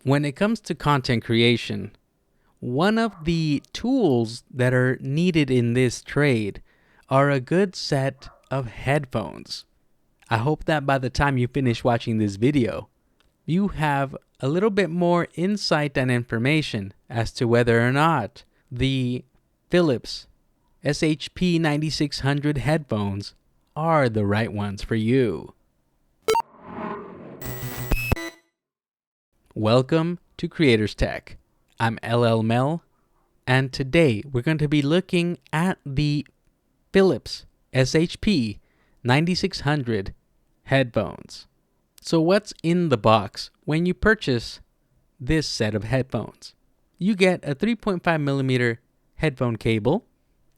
When it comes to content creation, one of the tools that are needed in this trade are a good set of headphones. I hope that by the time you finish watching this video, you have a little bit more insight and information as to whether or not the Philips SHP9600 headphones are the right ones for you. Welcome to Creators Tech. I'm LL Mel, and today we're going to be looking at the Philips SHP9600 headphones. So what's in the box when you purchase this set of headphones? You get a 3.5 millimeter headphone cable,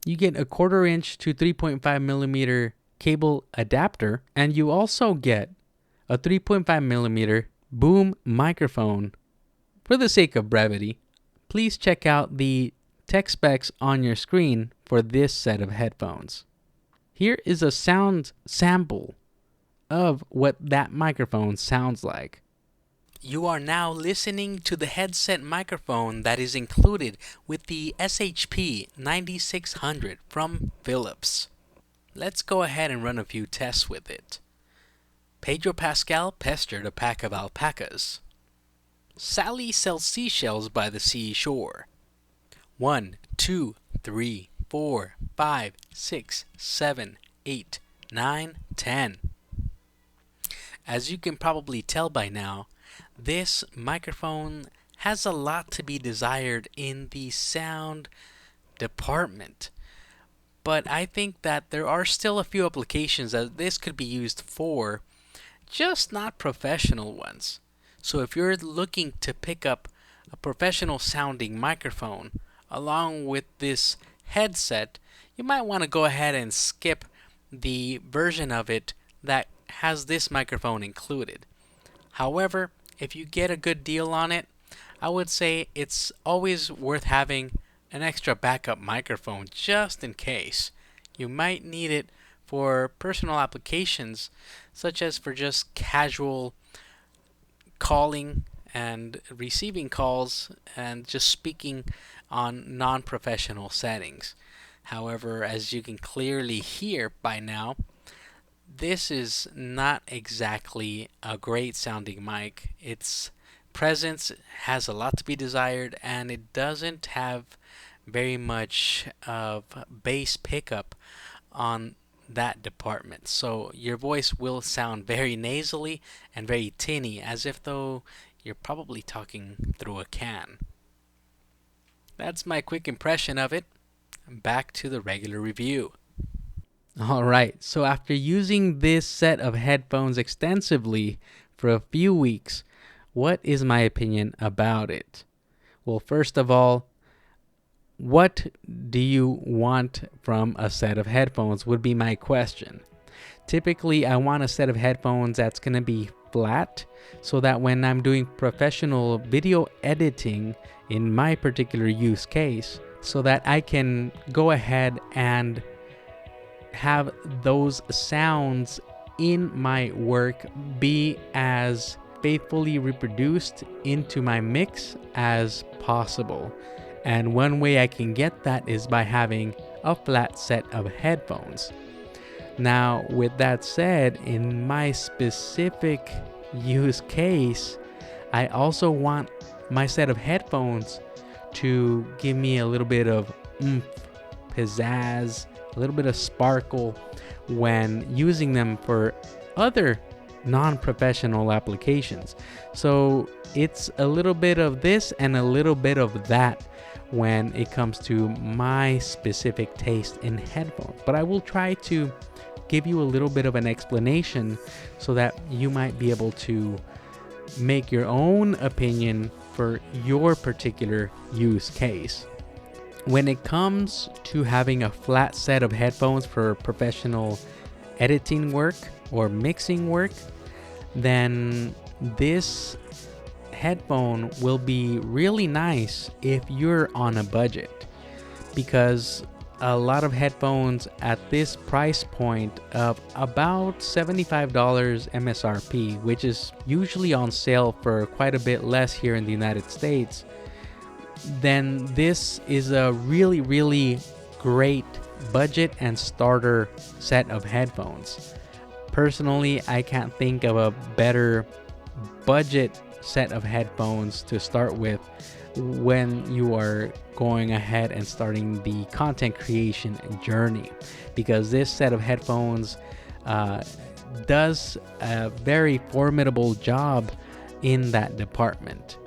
you get a 1/4 inch to 3.5 millimeter cable adapter, and you also get a 3.5 millimeter boom microphone. For the sake of brevity, please check out the tech specs on your screen for this set of headphones. Here is a sound sample of what that microphone sounds like. You are now listening to the headset microphone that is included with the SHP9600 from Philips. Let's go ahead and run a few tests with it. Pedro Pascal pestered a pack of alpacas. Sally sells seashells by the seashore. 1, 2, 3, 4, 5, 6, 7, 8, 9, 10. As you can probably tell by now, this microphone has a lot to be desired in the sound department. But I think that there are still a few applications that this could be used for, just not professional ones. So if you're looking to pick up a professional sounding microphone along with this headset, you might want to go ahead and skip the version of it that has this microphone included. However, if you get a good deal on it, I would say it's always worth having an extra backup microphone just in case. You might need it for personal applications, such as for just casual calling and receiving calls and just speaking on non-professional settings. However, as you can clearly hear by now, this is not exactly a great sounding mic. Its presence has a lot to be desired, and it doesn't have very much of bass pickup on that department. So your voice will sound very nasally and very tinny, as if though you're probably talking through a can. That's my quick impression of it. Back to the regular review. Alright, so after using this set of headphones extensively for a few weeks, what is my opinion about it? Well, first of all, what do you want from a set of headphones would be my question. Typically, I want a set of headphones that's going to be flat so that when I'm doing professional video editing in my particular use case, so that I can go ahead and have those sounds in my work be as faithfully reproduced into my mix as possible. And one way I can get that is by having a flat set of headphones. Now, with that said, in my specific use case, I also want my set of headphones to give me a little bit of oomph, pizzazz, a little bit of sparkle when using them for other non-professional applications. So it's a little bit of this and a little bit of that when it comes to my specific taste in headphones. But I will try to give you a little bit of an explanation so that you might be able to make your own opinion for your particular use case. When it comes to having a flat set of headphones for professional editing work or mixing work, then this headphone will be really nice if you're on a budget, because a lot of headphones at this price point of about $75 MSRP, which is usually on sale for quite a bit less here in the United States, then this is a really, really great budget and starter set of headphones. Personally, I can't think of a better budget set of headphones to start with when you are going ahead and starting the content creation journey, because this set of headphones does a very formidable job in that department.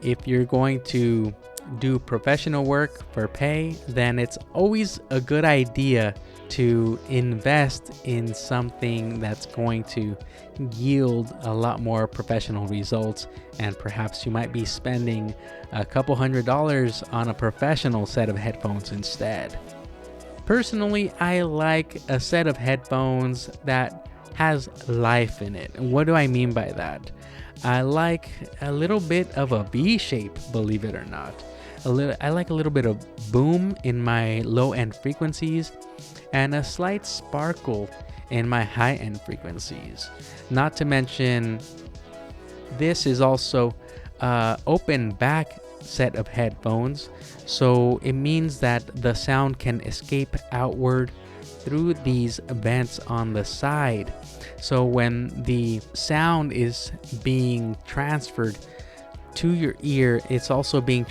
If you're going to do professional work for pay, then it's always a good idea to invest in something that's going to yield a lot more professional results, and perhaps you might be spending a couple $100s on a professional set of headphones instead. Personally, I like a set of headphones that has life in it. And what do I mean by that? I like a little bit of a V shape, believe it or not. I like a little bit of boom in my low-end frequencies and a slight sparkle in my high-end frequencies. Not to mention, this is also open back set of headphones, so it means that the sound can escape outward through these vents on the side. So when the sound is being transferred to your ear, it's also being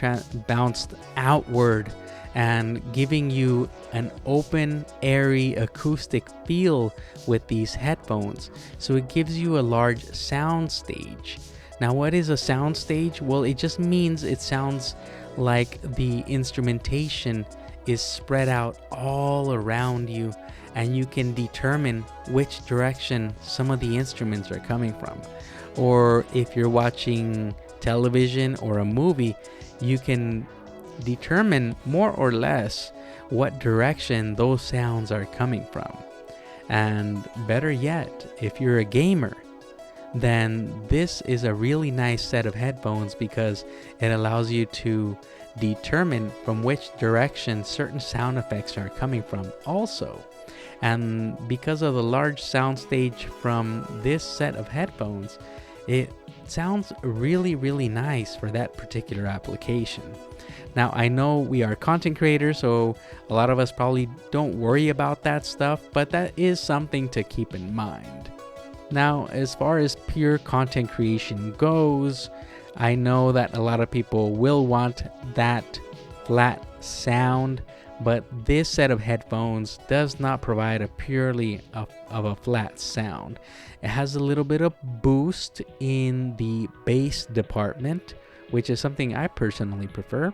bounced outward and giving you an open, airy acoustic feel with these headphones. So it gives you a large sound stage. Now, what is a sound stage? Well, it just means it sounds like the instrumentation is spread out all around you, and you can determine which direction some of the instruments are coming from. Or if you're watching television or a movie, you can determine more or less what direction those sounds are coming from. And better yet, if you're a gamer, then this is a really nice set of headphones because it allows you to determine from which direction certain sound effects are coming from also. And because of the large soundstage from this set of headphones, it sounds really, really nice for that particular application. Now, I know we are content creators, so a lot of us probably don't worry about that stuff, but that is something to keep in mind. Now, as far as pure content creation goes, I know that a lot of people will want that flat sound, but this set of headphones does not provide a purely of a flat sound. It has a little bit of boost in the bass department, which is something I personally prefer.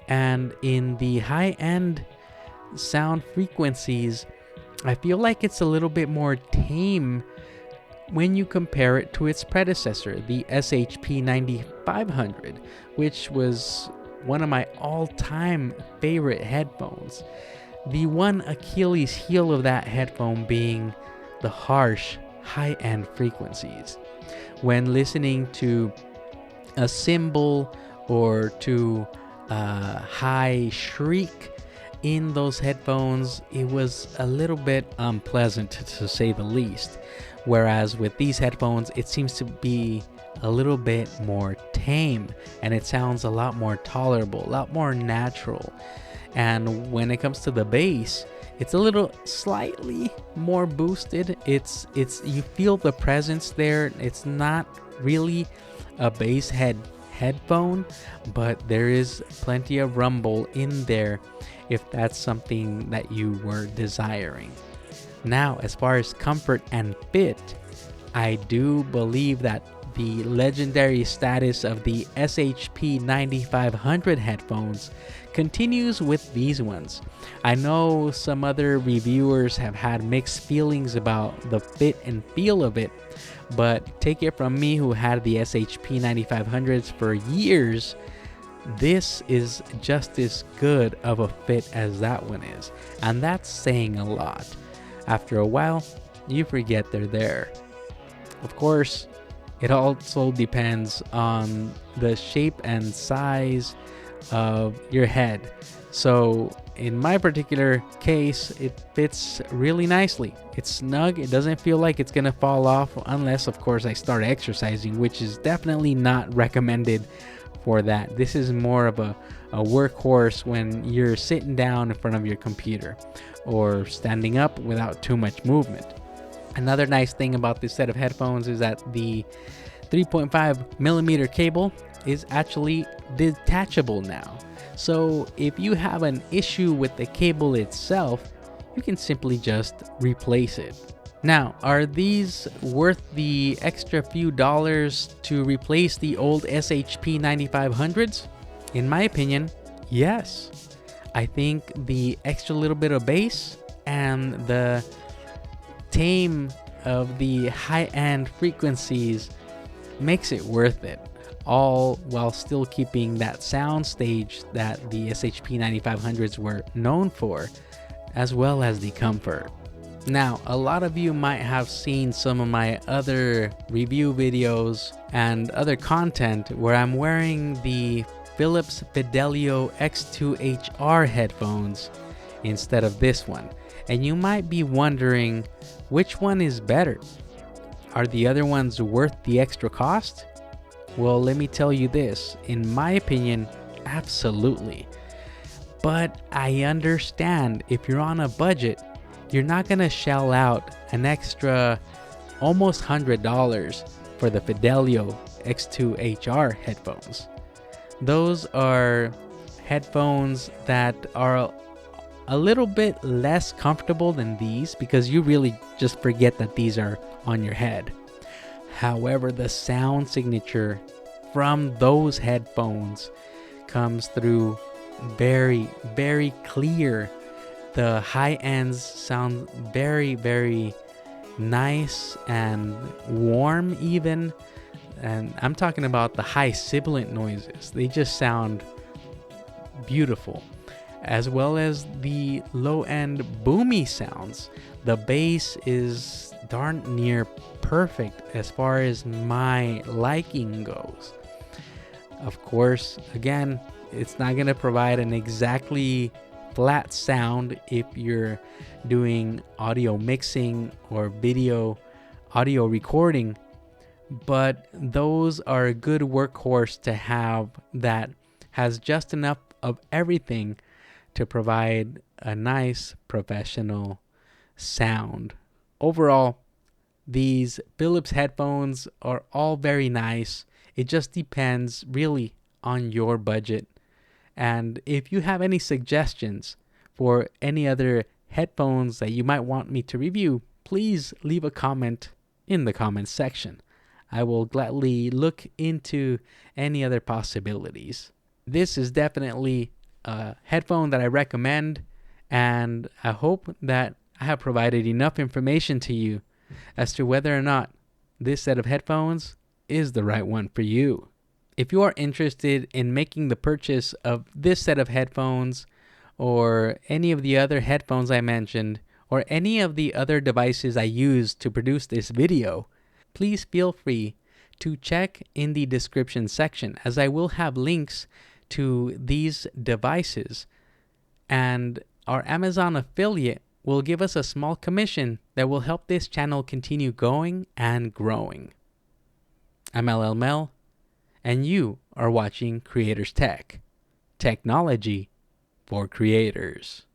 And in the high-end sound frequencies, I feel like it's a little bit more tame when you compare it to its predecessor, the SHP9500, which was one of my all-time favorite headphones. The one Achilles heel of that headphone being the harsh high-end frequencies. When listening to a cymbal or to a high shriek in those headphones, it was a little bit unpleasant to say the least. Whereas with these headphones, it seems to be a little bit more tame and it sounds a lot more tolerable, a lot more natural. And when it comes to the bass, it's a little slightly more boosted. It's you feel the presence there. It's not really a bass headphone, but there is plenty of rumble in there if that's something that you were desiring. Now, as far as comfort and fit, I do believe that the legendary status of the SHP9500 headphones continues with these ones. I know some other reviewers have had mixed feelings about the fit and feel of it, but take it from me who had the SHP9500s for years, this is just as good of a fit as that one is, and that's saying a lot. After a while, you forget they're there. Of course, it also depends on the shape and size of your head. So in my particular case, it fits really nicely. It's snug. It doesn't feel like it's gonna fall off unless, of course, I start exercising, which is definitely not recommended for that. This is more of a workhorse when you're sitting down in front of your computer or standing up without too much movement. Another nice thing about this set of headphones is that the 3.5 millimeter cable is actually detachable now. So if you have an issue with the cable itself, you can simply just replace it. Now, are these worth the extra few dollars to replace the old SHP9500s? In my opinion, yes. I think the extra little bit of bass and the tame of the high-end frequencies makes it worth it, all while still keeping that sound stage that the SHP9500s were known for, as well as the comfort. Now, a lot of you might have seen some of my other review videos and other content where I'm wearing the Philips Fidelio X2HR headphones instead of this one. And you might be wondering, which one is better? Are the other ones worth the extra cost? Well, let me tell you this. In my opinion, absolutely. But I understand if you're on a budget, you're not gonna shell out an extra almost $100 for the Fidelio X2HR headphones. Those are headphones that are a little bit less comfortable than these because you really just forget that these are on your head. However, the sound signature from those headphones comes through very, very clear. The high ends sound very, very nice and warm even. And I'm talking about the high sibilant noises. They just sound beautiful. As well as the low end boomy sounds. The bass is darn near perfect as far as my liking goes. Of course, again, it's not going to provide an exactly flat sound if you're doing audio mixing or video audio recording, but those are a good workhorse to have that has just enough of everything to provide a nice professional sound. Overall, these Philips headphones are all very nice. It just depends really on your budget. And if you have any suggestions for any other headphones that you might want me to review, please leave a comment in the comments section. I will gladly look into any other possibilities. This is definitely a headphone that I recommend, and I hope that I have provided enough information to you as to whether or not this set of headphones is the right one for you. If you are interested in making the purchase of this set of headphones or any of the other headphones I mentioned or any of the other devices I used to produce this video, please feel free to check in the description section as I will have links to these devices, and our Amazon affiliate will give us a small commission that will help this channel continue going and growing. I'm LL Mel, and you are watching Creators Tech, technology for creators.